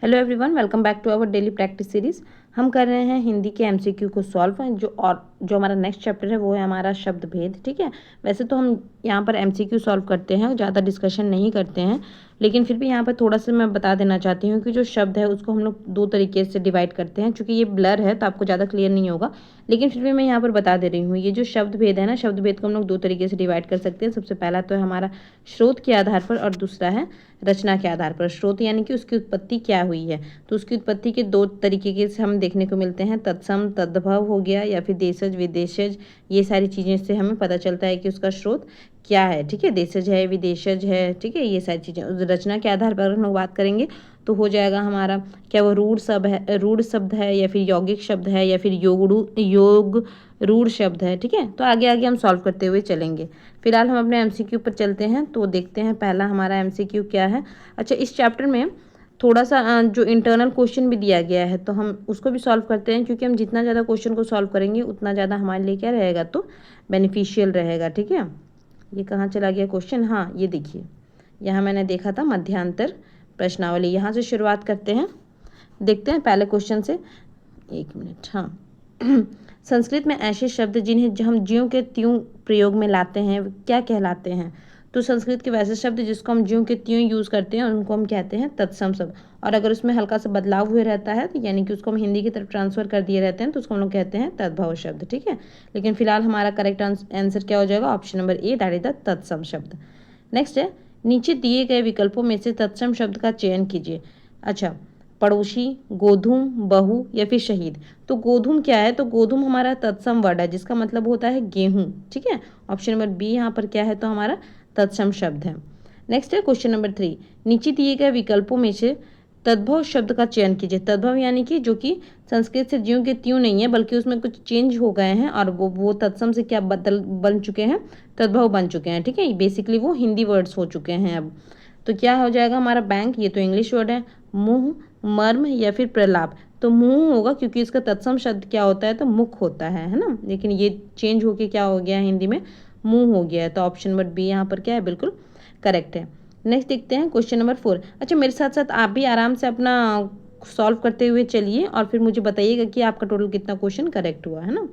Hello everyone, welcome back to our daily practice series. हम कर रहे हैं हिंदी के एमसीक्यू को सॉल्व। जो हमारा नेक्स्ट चैप्टर है वो है हमारा शब्द भेद। ठीक है, वैसे तो हम यहाँ पर एमसीक्यू सॉल्व करते हैं, ज़्यादा डिस्कशन नहीं करते हैं, लेकिन फिर भी यहाँ पर थोड़ा सा मैं बता देना चाहती हूँ कि जो शब्द है उसको हम लोग दो तरीके से डिवाइड करते हैं। चूँकि ये ब्लर है तो आपको ज़्यादा क्लियर नहीं होगा, लेकिन फिर भी मैं यहाँ पर बता दे रही हूँ। ये जो शब्द भेद है ना, शब्द भेद को हम लोग दो तरीके से डिवाइड कर सकते हैं। सबसे पहला तो है हमारा स्रोत के आधार पर और दूसरा है रचना के आधार पर। स्रोत यानी कि उसकी उत्पत्ति क्या हुई है, तो उसकी उत्पत्ति के दो तरीके के से हम देखने को मिलते हैं। तत्सम, तद्भव हो गया, या फिर देशज, विदेशज। ये सारी चीज़ें से हमें पता चलता है कि उसका स्रोत क्या है। ठीक है, देशज है, विदेशज है। ठीक है, ये सारी चीज़ें उस रचना के आधार पर हम लोग बात करेंगे तो हो जाएगा हमारा क्या वो रूढ़ शब्द है, या फिर यौगिक शब्द है, या फिर योग रूढ़ शब्द है। ठीक है, तो आगे आगे हम सॉल्व करते हुए चलेंगे। फिलहाल हम अपने एमसीक्यू पर चलते हैं तो देखते हैं पहला हमारा एमसीक्यू क्या है। अच्छा, इस चैप्टर में थोड़ा सा जो इंटरनल क्वेश्चन भी दिया गया है तो हम उसको भी सॉल्व करते हैं, क्योंकि हम जितना ज़्यादा क्वेश्चन को सॉल्व करेंगे उतना ज़्यादा हमारे लिए क्या रहेगा, तो बेनिफिशियल रहेगा। ठीक है, ये कहाँ चला गया क्वेश्चन? हाँ, ये देखिए, यहाँ मैंने देखा था मध्यांतर प्रश्नावली। यहाँ से शुरुआत करते हैं, देखते हैं पहले क्वेश्चन से। एक मिनट। हाँ संस्कृत में ऐसे शब्द जिन्हें हम ज्यों के त्यों प्रयोग में लाते हैं क्या कहलाते हैं? तो संस्कृत के वैसे शब्द जिसको हम ज्यों के त्यों यूज़ करते हैं उनको हम कहते हैं तत्सम शब्द। और अगर उसमें हल्का सा बदलाव हुए रहता है, यानी कि उसको हम हिंदी की तरफ ट्रांसफर कर दिए रहते हैं, तो उसको हम लोग कहते हैं तद्भव शब्द। ठीक है, लेकिन फिलहाल हमारा करेक्ट आंसर क्या हो जाएगा? Option number A, that is the तत्सम शब्द। नेक्स्ट है, नीचे दिए गए विकल्पों में से तत्सम शब्द का चयन कीजिए। अच्छा, पड़ोसी, गोधूम, बहू या फिर शहीद। तो गोधूम क्या है? तो गोधूम हमारा तत्सम वर्ड है जिसका मतलब होता है गेहूं। ठीक है, ऑप्शन नंबर बी यहाँ पर क्या है, तो हमारा तत्सम शब्द है। नेक्स्ट है क्वेश्चन नंबर 3, नीचे दिए गए विकल्पों में से तद्भव शब्द का चयन कीजिए। तद्भव यानी कि जो कि संस्कृत से ज्यों के त्यों नहीं है, बल्कि उसमें कुछ चेंज हो गए हैं और वो तत्सम से क्या बन चुके हैं, तद्भव बन चुके हैं। ठीक है, बेसिकली वो हिंदी वर्ड्स हो चुके हैं अब। तो क्या हो जाएगा हमारा? बैंक, ये तो इंग्लिश वर्ड है। मुंह, मर्म या फिर प्रलाप। तो मुंह होगा क्योंकि इसका तत्सम शब्द क्या होता है, तो मुख होता है ना, लेकिन ये चेंज होके क्या हो गया है हिंदी में, मुंह हो गया है। तो ऑप्शन नंबर बी यहाँ पर क्या है, बिल्कुल करेक्ट है। नेक्स्ट देखते हैं क्वेश्चन नंबर 4। अच्छा, मेरे साथ साथ आप भी आराम से अपना सॉल्व करते हुए चलिए और फिर मुझे बताइएगा कि आपका टोटल कितना क्वेश्चन करेक्ट हुआ है ना।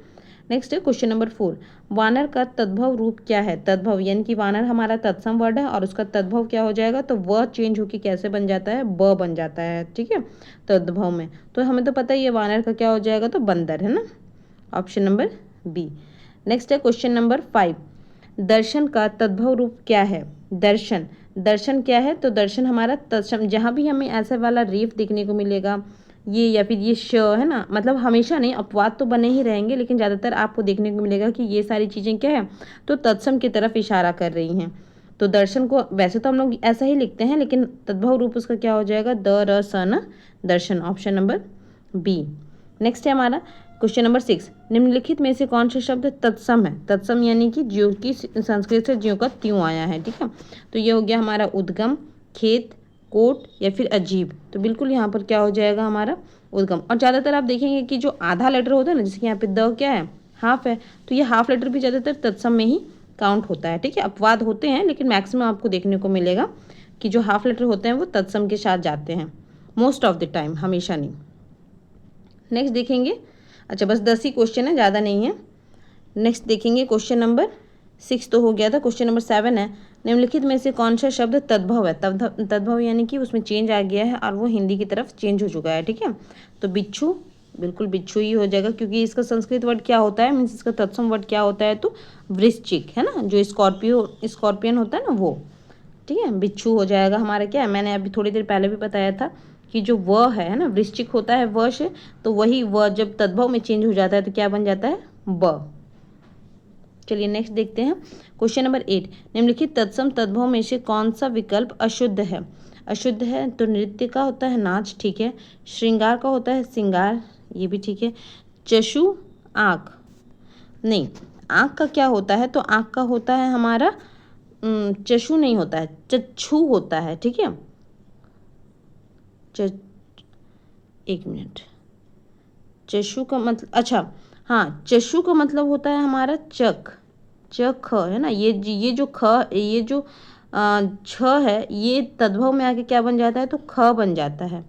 नेक्स्ट है क्वेश्चन नंबर 4, वानर का तद्भव रूप क्या है? तद्भव यानी कि वानर हमारा तत्सम वर्ड है और उसका तद्भव क्या हो जाएगा, तो वह चेंज होकर कैसे बन जाता है, ब बन जाता है। ठीक है, तद्भव में तो हमें तो पता ही है वानर का क्या हो जाएगा, तो बंदर है ना, ऑप्शन नंबर बी। नेक्स्ट है क्वेश्चन नंबर 5, दर्शन का तद्भव रूप क्या है? दर्शन, दर्शन क्या है? तो दर्शन हमारा तत्सम, जहाँ भी हमें ऐसा वाला रेफ देखने को मिलेगा, ये या फिर ये श है ना, मतलब हमेशा नहीं, अपवाद तो बने ही रहेंगे, लेकिन ज़्यादातर आपको देखने को मिलेगा कि ये सारी चीज़ें क्या है, तो तत्सम की तरफ इशारा कर रही हैं। तो दर्शन को वैसे तो हम लोग ऐसा ही लिखते हैं, लेकिन तद्भव रूप उसका क्या हो जाएगा, द र स न, दर्शन, ऑप्शन नंबर बी। नेक्स्ट है हमारा क्वेश्चन नंबर 6, निम्नलिखित में से कौन सा शब्द तत्सम है? तत्सम यानी कि ज्यों की संस्कृत से ज्यों का त्यों आया है। ठीक है, तो ये हो गया हमारा उद्गम, खेत, कोट या फिर अजीब। तो बिल्कुल यहाँ पर क्या हो जाएगा हमारा उद्गम। और ज़्यादातर आप देखेंगे कि जो आधा लेटर होता है ना, जैसे कि यहाँ पे द क्या है, हाफ है, तो ये हाफ लेटर भी ज़्यादातर तत्सम में ही काउंट होता है। ठीक है, अपवाद होते हैं लेकिन मैक्सिमम आपको देखने को मिलेगा कि जो हाफ लेटर होते हैं वो तत्सम के साथ जाते हैं, मोस्ट ऑफ द टाइम, हमेशा नहीं। नेक्स्ट देखेंगे, अच्छा बस 10 ही क्वेश्चन है, ज़्यादा नहीं है। नेक्स्ट देखेंगे क्वेश्चन नंबर 6 तो हो गया था। क्वेश्चन नंबर 7 है, निम्नलिखित में से कौन सा शब्द तद्भव है? तद्भव यानी कि उसमें चेंज आ गया है और वो हिंदी की तरफ चेंज हो चुका है। ठीक है, तो बिच्छू, बिल्कुल बिच्छू ही हो जाएगा, क्योंकि इसका संस्कृत वर्ड क्या होता है, मीन्स इसका तत्सम वर्ड क्या होता है, तो वृश्चिक है ना, जो स्कॉर्पियन होता है ना वो। ठीक है, बिच्छू हो जाएगा हमारा क्या है, मैंने अभी थोड़ी देर पहले भी बताया था कि जो व है ना, वृश्चिक होता है व से, तो वही व जब तद्भव में चेंज हो जाता है तो क्या बन जाता है, ब। चलिए नेक्स्ट देखते हैं क्वेश्चन नंबर 8, निम्नलिखित तत्सम तद्भव में से कौन सा विकल्प अशुद्ध है? अशुद्ध है तो नृत्य का होता है नाच, ठीक है, श्रृंगार का होता है सिंगार, ये भी ठीक है, चशु, आँख, नहीं, आँख का क्या होता है, तो आँख का होता है हमारा चशु नहीं होता है, चक्षु होता है। ठीक है, एक मिनट, चशु का मतलब, अच्छा हाँ, चशु का मतलब होता है हमारा चख, चख है ना, ये जो ख, ये जो छ है, ये तद्भव में आके क्या बन जाता है, तो ख बन जाता है।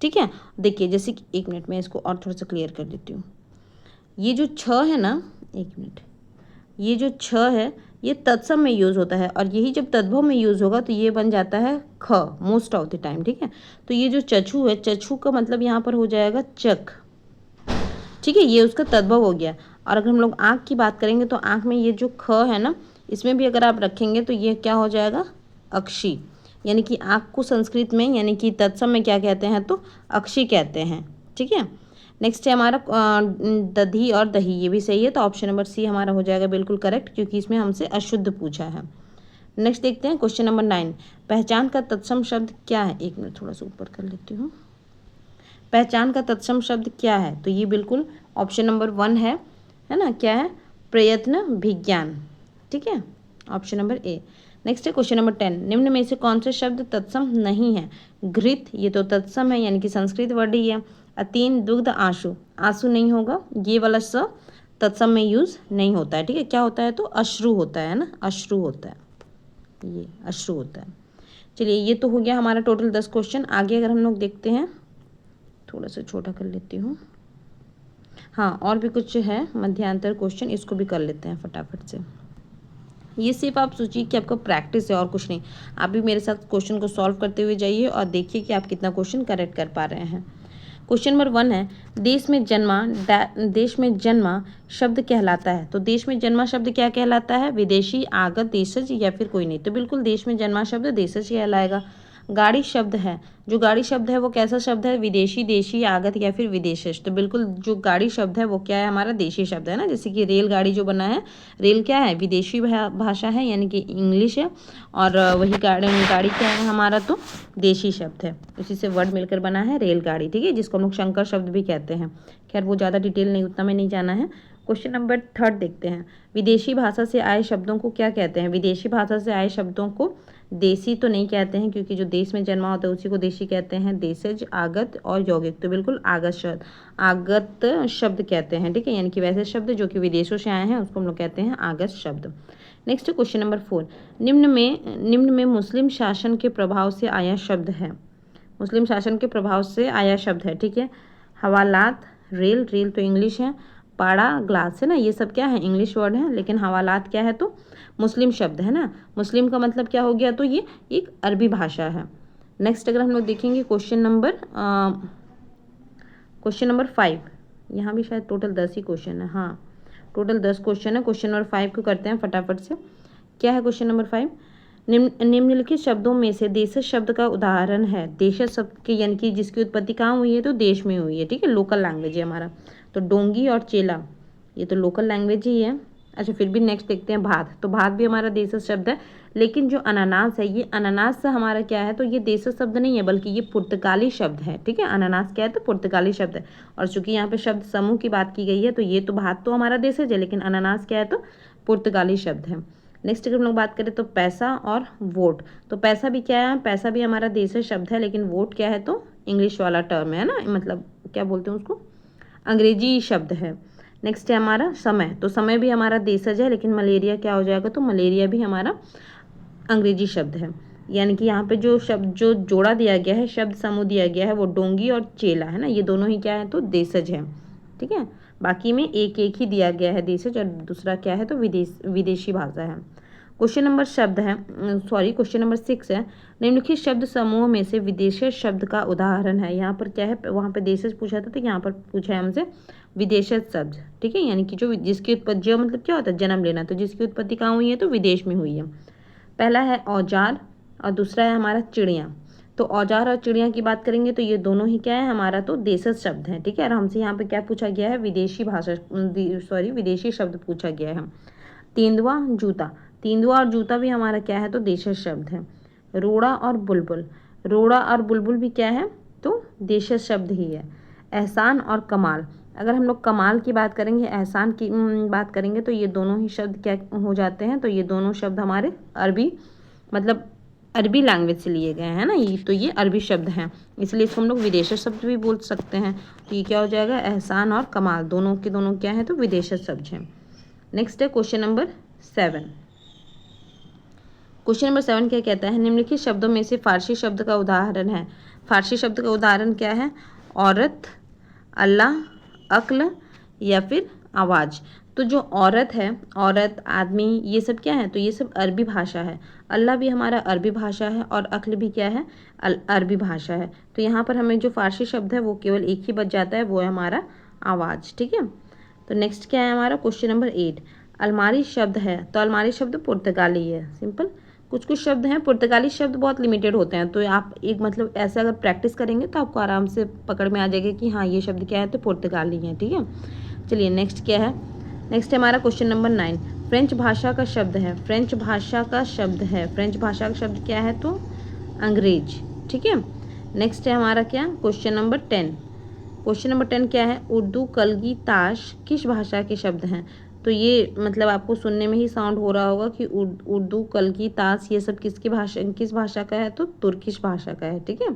ठीक है, देखिए जैसे कि 1 मिनट में इसको और थोड़ा सा क्लियर कर देती हूँ। ये जो छ है ना, 1 मिनट, ये जो छ है ये तत्सम में यूज़ होता है और यही जब तद्भव में यूज़ होगा तो ये बन जाता है ख मोस्ट ऑफ द टाइम। ठीक है, तो ये जो चछू है, चछू का मतलब यहाँ पर हो जाएगा चक। ठीक है, ये उसका तद्भव हो गया। और अगर हम लोग आँख की बात करेंगे तो आँख में ये जो ख है ना, इसमें भी अगर आप रखेंगे तो ये क्या हो जाएगा, अक्षी। यानी कि आँख को संस्कृत में यानी कि तत्सम में क्या कहते हैं, तो अक्षी कहते हैं। ठीक है, नेक्स्ट है हमारा दधी और दही, ये भी सही है, तो ऑप्शन नंबर सी हमारा हो जाएगा बिल्कुल करेक्ट, क्योंकि इसमें हमसे अशुद्ध पूछा है। नेक्स्ट देखते हैं क्वेश्चन नंबर 9, पहचान का तत्सम शब्द क्या है। 1 मिनट थोड़ा सा ऊपर कर लेती हूँ। पहचान का तत्सम शब्द क्या है, तो ये बिल्कुल ऑप्शन नंबर 1 है ना, क्या है, प्रयत्न विज्ञान। ठीक है, ऑप्शन नंबर ए। नेक्स्ट है क्वेश्चन नंबर 10, निम्न में से कौन से शब्द तत्सम नहीं है। घृत, ये तो तत्सम है यानी कि संस्कृत वर्ड ही है। अतीन, दुग्ध, आंसू, आंसू नहीं होगा, ये वाला स तत्सम में यूज नहीं होता है। ठीक है, क्या होता है, तो अश्रु होता है ना, अश्रु होता है, ये अश्रु होता है। चलिए, ये तो हो गया हमारा टोटल 10 क्वेश्चन। आगे अगर हम लोग देखते हैं, थोड़ा सा छोटा कर लेती हूँ। हाँ, और भी कुछ है मध्यांतर क्वेश्चन, इसको भी कर लेते हैं फटाफट से। ये सिर्फ आप सोचिए कि आपका प्रैक्टिस है और कुछ नहीं। आप भी मेरे साथ क्वेश्चन को सॉल्व करते हुए जाइए और देखिए कि आप कितना क्वेश्चन करेक्ट कर पा रहे हैं। क्वेश्चन नंबर 1 है, देश में जन्मा शब्द कहलाता है। तो देश में जन्मा शब्द क्या कहलाता है, विदेशी, आगत, देशज या फिर कोई नहीं। तो बिल्कुल देश में जन्मा शब्द देशज कहलाएगा। गाड़ी शब्द है, जो गाड़ी शब्द है वो कैसा शब्द है, विदेशी, देशी, आगत या फिर विदेशज। तो बिल्कुल जो गाड़ी शब्द है वो क्या है, हमारा देशी शब्द है ना। जैसे कि रेलगाड़ी जो बना है, रेल क्या है, विदेशी भाषा है यानी कि इंग्लिश है, और वही गाड़ी क्या है हमारा, तो देशी शब्द है। उसी से वर्ड मिलकर बना है रेलगाड़ी। ठीक है, जिसको हम लोग शंकर शब्द भी कहते हैं। खैर वो ज़्यादा डिटेल नहीं, उतना में नहीं जाना है। क्वेश्चन नंबर 3 देखते हैं, विदेशी भाषा से आए शब्दों को क्या कहते हैं। विदेशी भाषा से आए शब्दों को देसी तो नहीं कहते हैं, क्योंकि जो देश में जन्मा होता है उसी को देशी कहते हैं। देशज, आगत और यौगिक, तो बिल्कुल आगत शब्द कहते हैं। ठीक है, यानी कि वैसे शब्द जो कि विदेशों से आए हैं उसको हम लोग कहते हैं आगत शब्द। नेक्स्ट क्वेश्चन नंबर 4, निम्न में मुस्लिम शासन के प्रभाव से आया शब्द है। मुस्लिम शासन के प्रभाव से आया शब्द है। ठीक है, हवालात, रेल तो इंग्लिश है, पाड़ा, ग्लास है ना, ये सब क्या है, इंग्लिश वर्ड है। लेकिन हवालात क्या है, तो मुस्लिम शब्द है ना। मुस्लिम का मतलब क्या हो गया, तो ये एक अरबी भाषा है। नेक्स्ट अगर हम लोग देखेंगे क्वेश्चन नंबर 5, यहाँ भी शायद टोटल 10 ही क्वेश्चन है। हाँ, टोटल 10 क्वेश्चन है। क्वेश्चन नंबर 5 को करते हैं फटाफट से। क्या है क्वेश्चन नंबर 5, निम्नलिखित शब्दों में से देशज शब्द का उदाहरण है। देशज शब्द के यानी कि जिसकी उत्पत्ति कहाँ हुई है, तो देश में हुई है। ठीक है, लोकल लैंग्वेज है हमारा। तो डोंगी और चेला, ये तो लोकल लैंग्वेज ही है। अच्छा, फिर भी नेक्स्ट देखते हैं भात। तो भात भी हमारा देशज शब्द है। लेकिन जो अनानास है, ये अनानास से हमारा क्या है, तो ये देशज शब्द नहीं है बल्कि ये पुर्तगाली शब्द है। ठीक है, अनानास क्या है, तो पुर्तगाली शब्द है। और चूंकि यहाँ पे शब्द समूह की बात की गई है, तो ये तो भात तो हमारा देशज है, लेकिन अनानास क्या है, तो पुर्तगाली शब्द है। नेक्स्ट अगर हम लोग बात करें तो पैसा और वोट। तो पैसा भी क्या है, पैसा भी हमारा देशज शब्द है, लेकिन वोट क्या है, तो इंग्लिश वाला टर्म है ना, मतलब क्या बोलते हैं उसको, अंग्रेजी शब्द है। नेक्स्ट है हमारा समय। तो समय भी हमारा देशज है, लेकिन मलेरिया क्या हो जाएगा, तो मलेरिया भी हमारा अंग्रेजी शब्द है। यानी कि यहाँ पे जो शब्द जो जोड़ा दिया गया है, शब्द समूह दिया गया है, वो डोंगी और चेला है ना, ये दोनों ही क्या है, तो देशज है। ठीक है, बाकी में एक एक ही दिया गया है देशज, और दूसरा क्या है, तो विदेशी भाषा है। क्वेश्चन नंबर 6 है, निम्नलिखित शब्द समूह में से विदेशज शब्द का उदाहरण है। यहाँ पर क्या है, वहाँ पे देशज पूछा था, तो यहाँ पर पूछा है हमसे विदेशज शब्द। ठीक है, यानी कि जो जिसकी उत्पत्ति, जो मतलब क्या होता है, जन्म लेना, तो जिसकी उत्पत्ति कहाँ हुई है, तो विदेश में हुई है। पहला है औजार और दूसरा है हमारा चिड़िया। तो औजार और चिड़िया की बात करेंगे तो ये दोनों ही क्या है, हमारा तो देशज शब्द है। ठीक है, और हमसे यहाँ पे क्या पूछा गया है, विदेशी शब्द पूछा गया है। तेंदुआ, जूता, तेंदुआ और जूता भी हमारा क्या है, तो देशज शब्द है। रोड़ा और बुलबुल, रोड़ा और बुलबुल भी क्या है, तो देशज शब्द ही है। एहसान और कमाल, अगर हम लोग कमाल की बात करेंगे, एहसान की बात करेंगे, तो ये दोनों ही शब्द क्या हो जाते हैं, तो ये दोनों शब्द हमारे अरबी, मतलब अरबी लैंग्वेज से लिए गए हैं ना, ये तो ये अरबी शब्द हैं, इसलिए इसको हम लोग विदेशज शब्द भी बोल सकते हैं। तो ये क्या हो जाएगा, एहसान और कमाल दोनों के दोनों क्या है, तो विदेशज शब्द हैं। नेक्स्ट है क्वेश्चन नंबर 7, क्वेश्चन नंबर 7 क्या कहता है, निम्नलिखित शब्दों में से फारसी शब्द का उदाहरण है। फारसी शब्द का उदाहरण क्या है, औरत, अल्लाह, अक्ल या फिर आवाज़। तो जो औरत है, औरत, आदमी, ये सब क्या है, तो ये सब अरबी भाषा है। अल्लाह भी हमारा अरबी भाषा है और अक्ल भी क्या है, अरबी भाषा है। तो यहाँ पर हमें जो फारसी शब्द है वो केवल एक ही बच जाता है, वो है हमारा आवाज़। ठीक है, तो नेक्स्ट क्या है हमारा क्वेश्चन नंबर 8, अलमारी शब्द है, तो अलमारी शब्द पुर्तगाली है। सिंपल, कुछ कुछ शब्द हैं पुर्तगाली शब्द बहुत लिमिटेड होते हैं, तो आप एक मतलब ऐसे अगर प्रैक्टिस करेंगे तो आपको आराम से पकड़ में आ जाएगा कि हाँ ये शब्द क्या है, तो पुर्तगाली है। ठीक है, चलिए नेक्स्ट क्या है, नेक्स्ट है हमारा क्वेश्चन नंबर 9, फ्रेंच भाषा का शब्द है। फ्रेंच भाषा का शब्द है, फ्रेंच भाषा का शब्द क्या है, तो अंग्रेज। ठीक है, नेक्स्ट है हमारा क्या क्वेश्चन नंबर 10, क्वेश्चन नंबर 10 क्या है, उर्दू, कलगी, ताश किस भाषा के शब्द हैं। तो ये मतलब आपको सुनने में ही साउंड हो रहा होगा कि उर्दू, कलगी, ताश ये सब किस भाषा का है, तो तुर्किश भाषा का है। ठीक है,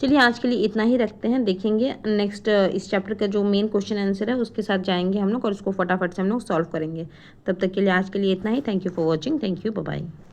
चलिए आज के लिए इतना ही रखते हैं, देखेंगे नेक्स्ट इस चैप्टर का जो मेन क्वेश्चन आंसर है उसके साथ जाएंगे हम लोग और उसको फटाफट से हम लोग सॉल्व करेंगे। तब तक के लिए आज के लिए इतना ही। Thank you for watching, thank you, bye bye.